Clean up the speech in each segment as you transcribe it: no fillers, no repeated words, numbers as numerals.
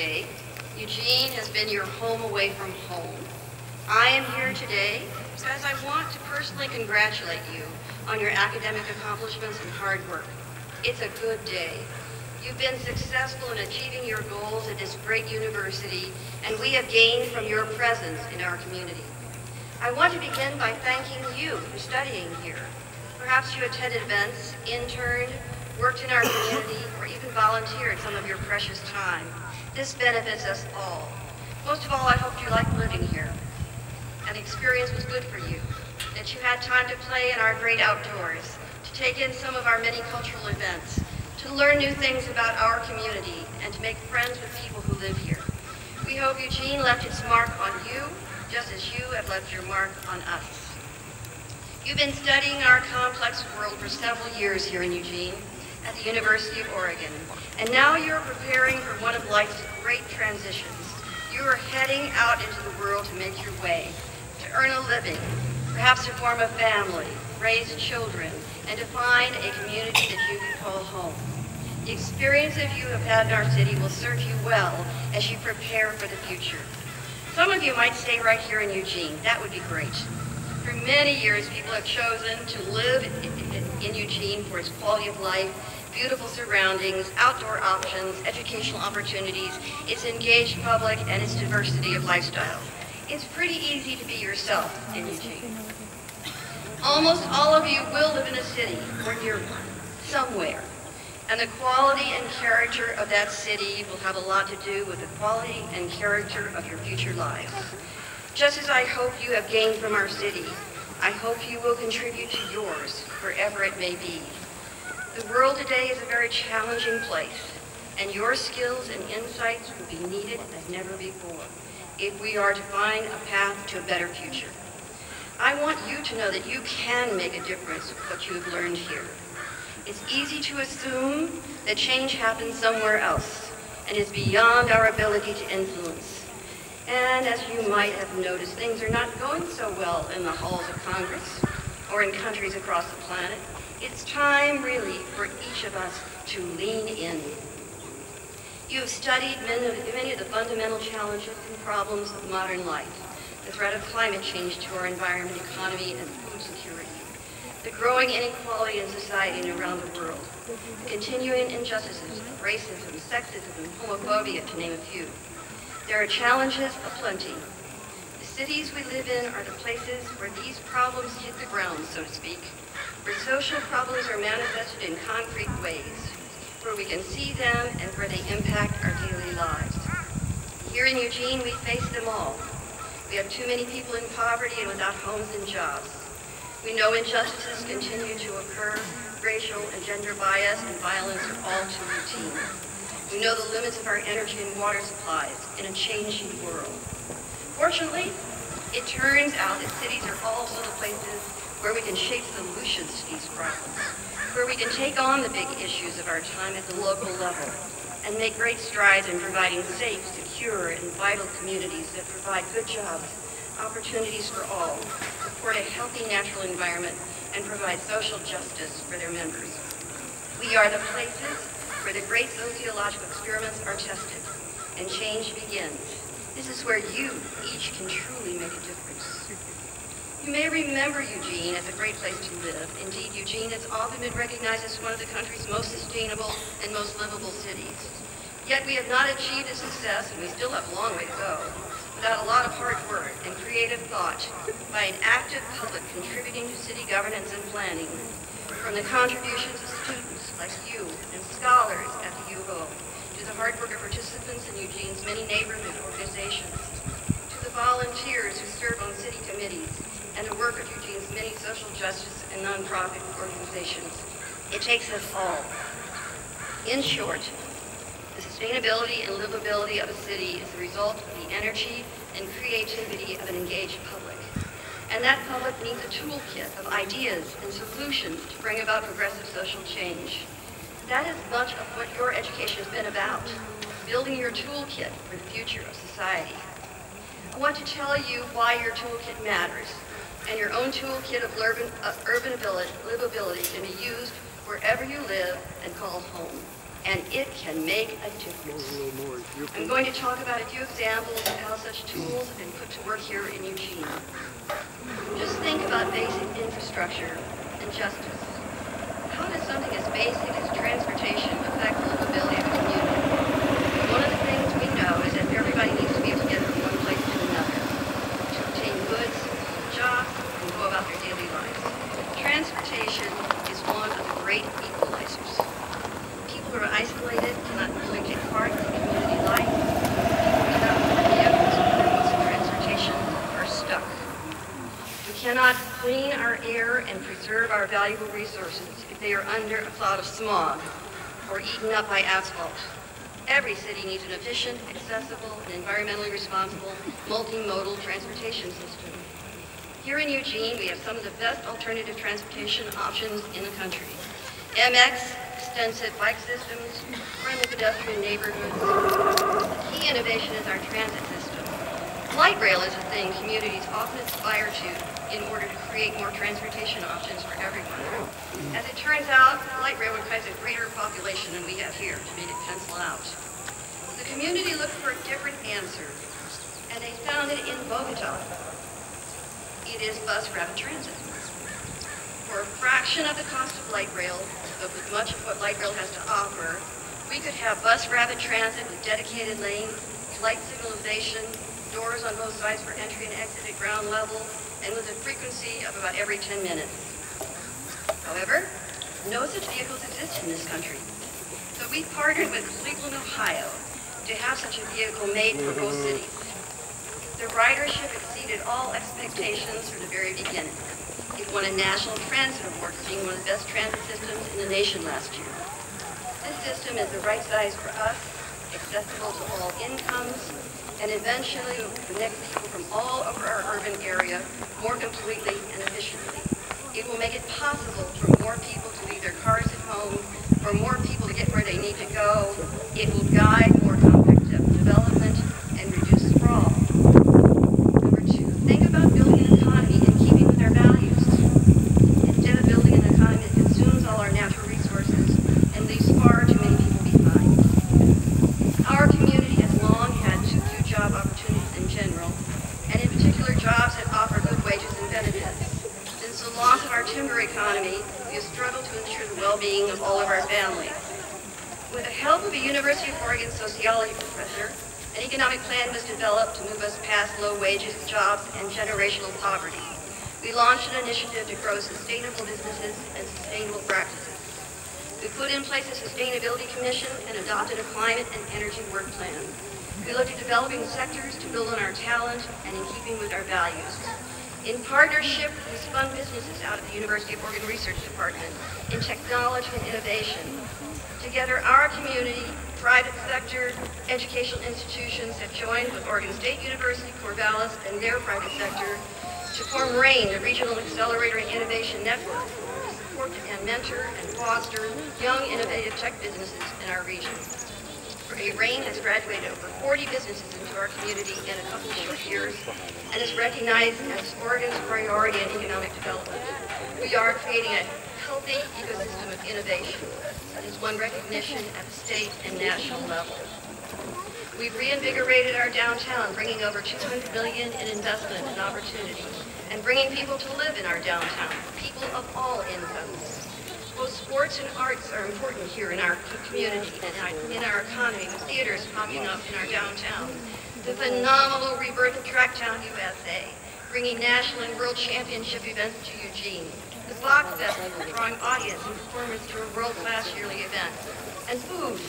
Day. Eugene has been your home away from home. I am here today because I want to personally congratulate you on your academic accomplishments and hard work. It's a good day. You've been successful in achieving your goals at this great university, and we have gained from your presence in our community. I want to begin by thanking you for studying here. Perhaps you attended events, interned, worked in our community, or even volunteered some of your precious time. This benefits us all. Most of all, I hope you like living here, and the experience was good for you, that you had time to play in our great outdoors, to take in some of our many cultural events, to learn new things about our community, and to make friends with people who live here. We hope Eugene left its mark on you, just as you have left your mark on us. You've been studying our complex world for several years here in Eugene at the University of Oregon, and now you're preparing for one of life's great transitions. You are heading out into the world to make your way, to earn a living, perhaps to form a family, raise children, and to find a community that you can call home. The experiences you have had in our city will serve you well as you prepare for the future. Some of you might stay right here in Eugene. That would be great. For many years, people have chosen to live in Eugene for its quality of life, beautiful surroundings, outdoor options, educational opportunities, its engaged public, and its diversity of lifestyle. It's pretty easy to be yourself in Eugene. Almost all of you will live in a city or near one, somewhere. And the quality and character of that city will have a lot to do with the quality and character of your future lives. Just as I hope you have gained from our city, I hope you will contribute to yours, wherever it may be. The world today is a very challenging place, and your skills and insights will be needed as never before if we are to find a path to a better future. I want you to know that you can make a difference with what you have learned here. It's easy to assume that change happens somewhere else and is beyond our ability to influence. And as you might have noticed, things are not going so well in the halls of Congress or in countries across the planet. It's time, really, for each of us to lean in. You have studied many of the fundamental challenges and problems of modern life, the threat of climate change to our environment, economy, and food security, the growing inequality in society and around the world, the continuing injustices of racism, sexism, and homophobia, to name a few. There are challenges aplenty. The cities we live in are the places where these problems hit the ground, so to speak, where social problems are manifested in concrete ways, where we can see them and where they impact our daily lives. Here in Eugene, we face them all. We have too many people in poverty and without homes and jobs. We know injustices continue to occur. Racial and gender bias and violence are all too routine. We know the limits of our energy and water supplies in a changing world. Fortunately, it turns out that cities are also the places where we can shape solutions to these problems, where we can take on the big issues of our time at the local level and make great strides in providing safe, secure, and vital communities that provide good jobs, opportunities for all, support a healthy natural environment, and provide social justice for their members. We are the places where the great sociological experiments are tested and change begins. This is where you each can truly make a difference. You may remember Eugene as a great place to live. Indeed, Eugene has often been recognized as one of the country's most sustainable and most livable cities. Yet we have not achieved this success, and we still have a long way to go, without a lot of hard work and creative thought by an active public contributing to city governance and planning, from the contributions of students like you and scholars at the U of O, to the hard work of participants in Eugene's many neighborhood organizations, to the volunteers who serve on city committees, and the work of Eugene's many social justice and nonprofit organizations. It takes us all. In short, the sustainability and livability of a city is the result of the energy and creativity of an engaged public. And that public needs a toolkit of ideas and solutions to bring about progressive social change. That is much of what your education has been about, building your toolkit for the future of society. I want to tell you why your toolkit matters, and your own toolkit of urban livability can be used wherever you live and call home. and it can make a difference. I'm going to talk about a few examples of how such tools have been put to work here in Eugene. Just think about basic infrastructure and justice. How does something as basic as transportation affect the livability of a community? One of the things we know is that everybody needs to be able to get from one place to another, to obtain goods, jobs, and go about their daily lives. Transportation is one of the great equalizers. People who are isolated cannot fully take part in community life. People without vehicles or modes of transportation are stuck. We cannot clean our air and preserve our valuable resources if they are under a cloud of smog or eaten up by asphalt. Every city needs an efficient, accessible, and environmentally responsible multimodal transportation system. Here in Eugene, we have some of the best alternative transportation options in the country. MX, extensive bike systems, friendly pedestrian neighborhoods. The key innovation is our transit system. Light rail is a thing communities often aspire to in order to create more transportation options for everyone. As it turns out, light rail requires a greater population than we have here to make it pencil out. The community looked for a different answer, and they found it in Bogota. It is bus rapid transit. For a fraction of the cost of light rail, but with much of what light rail has to offer, we could have bus rapid transit with dedicated lanes, light signalization, doors on both sides for entry and exit at ground level, and with a frequency of about every 10 minutes. However, no such vehicles exist in this country. So we partnered with Cleveland, Ohio, to have such a vehicle made for both cities. The ridership exceeded all expectations from the very beginning. It won a National Transit Award for being one of the best transit systems in the nation last year. This system is the right size for us, accessible to all incomes, and eventually will connect people from all over our urban area more completely and efficiently. It will make it possible for more people to leave their cars at home, for more people to get where they need to go. It will guide more compact development and reduce sprawl. Number two, think about building an economy in keeping with our values. Instead of building an economy that consumes all our natural resources and leaves far too many people behind. Our community has long had too few job opportunities in general, and in particular jobs that offer good wages and benefits. Since the loss of our timber economy, we have struggled to ensure the well-being of all of our families. With the help of a University of Oregon sociology professor, an economic plan was developed to move us past low wages, jobs, and generational poverty. We launched an initiative to grow sustainable businesses and sustainable practices. We put in place a sustainability commission and adopted a climate and energy work plan. We looked at developing sectors to build on our talent and in keeping with our values. In partnership, we spun businesses out of the University of Oregon Research Department in technology and innovation. Together, our community, private sector, educational institutions have joined with Oregon State University, Corvallis, and their private sector to form RAIN, the Regional Accelerator and Innovation Network, to support and mentor and foster young, innovative tech businesses in our region. RAIN has graduated over 40 businesses into our community in a couple of short years and is recognized as Oregon's priority in economic development. We are creating a healthy ecosystem of innovation that has won recognition at the state and national level. We've reinvigorated our downtown, bringing over $200 million in investment and opportunity, and bringing people to live in our downtown, people of all incomes. Both sports and arts are important here in our community and in our economy, with theaters popping up in our downtown. The phenomenal rebirth of Tracktown USA, bringing national and world championship events to Eugene. The Bach Festival, drawing audience and performers to a world-class yearly event. And food,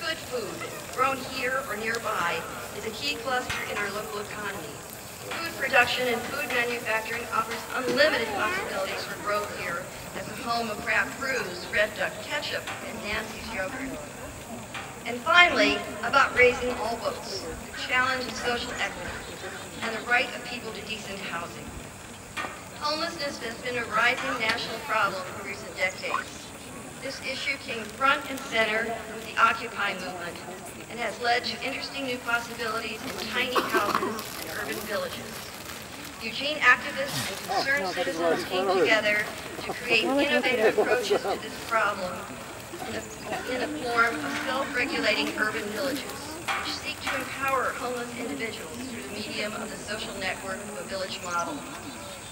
good food, grown here or nearby, is a key cluster in our local economy. Food production and food manufacturing offers unlimited possibilities for growth here as a home of Kraft Brews, Red Duck Ketchup, and Nancy's Yogurt. And finally, about raising all boats, the challenge of social equity, and the right of people to decent housing. Homelessness has been a rising national problem for recent decades. This issue came front and center with the Occupy movement and has led to interesting new possibilities in tiny houses and urban villages. Eugene activists and concerned citizens came together to create innovative approaches to this problem in a form of self-regulating urban villages, which seek to empower homeless individuals through the medium of the social network of a village model.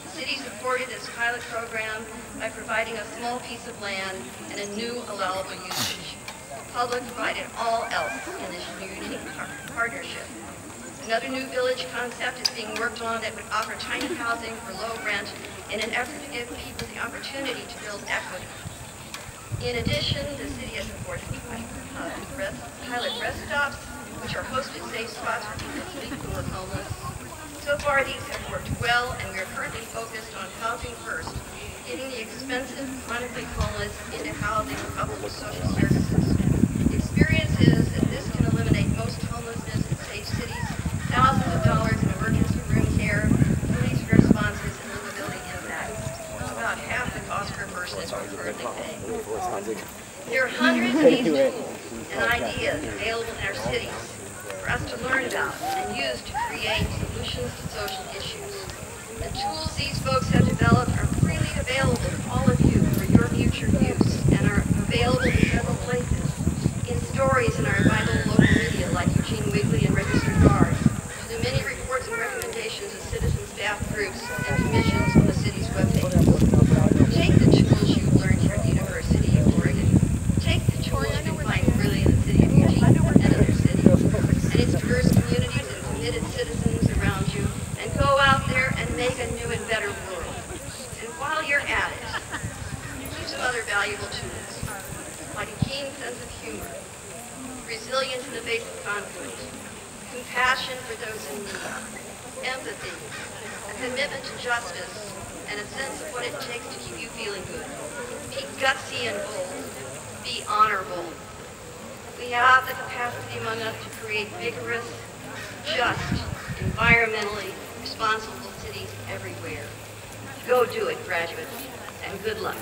The city supported this pilot program by providing a small piece of land and a new allowable usage. The public provided all else in this unique partnership. Another new village concept is being worked on that would offer tiny housing for low rent in an effort to give people the opportunity to build equity. In addition, the city has supported pilot rest stops, which are hosted safe spots for people who are homeless. So far, these have worked well, and we are currently focused on housing first, getting the expensive, chronically homeless into housing coupled with social services. The experience is that this can eliminate most homelessness in safe cities, thousands of dollars in emergency room care, police responses, and livability impact. About half the cost per person is currently paying. There are hundreds of these tools and ideas available in our cities for us to learn about and use to create solutions to social issues. The tools these folks have developed are freely available to all of you for your future use and are available in several places. In stories in our vital local media like Eugene Wigley and Registered Guard, to the many reports and recommendations of citizen staff groups and commissions on the city's webpage. Take the tools you've learned here at the University of Oregon. Take the tools you can find freely in the city of Eugene and other cities, and its diverse communities and committed citizens around you, and go out there and make a new and better world. And while you're at it, use some other valuable tools, like a keen sense of humor, resilience in the face of conflict, compassion for those in need, empathy, a commitment to justice, and a sense of what it takes to keep you feeling good. Be gutsy and bold. Be honorable. We have the capacity among us to create vigorous, just, environmentally responsible cities everywhere. Go do it, graduates, and good luck.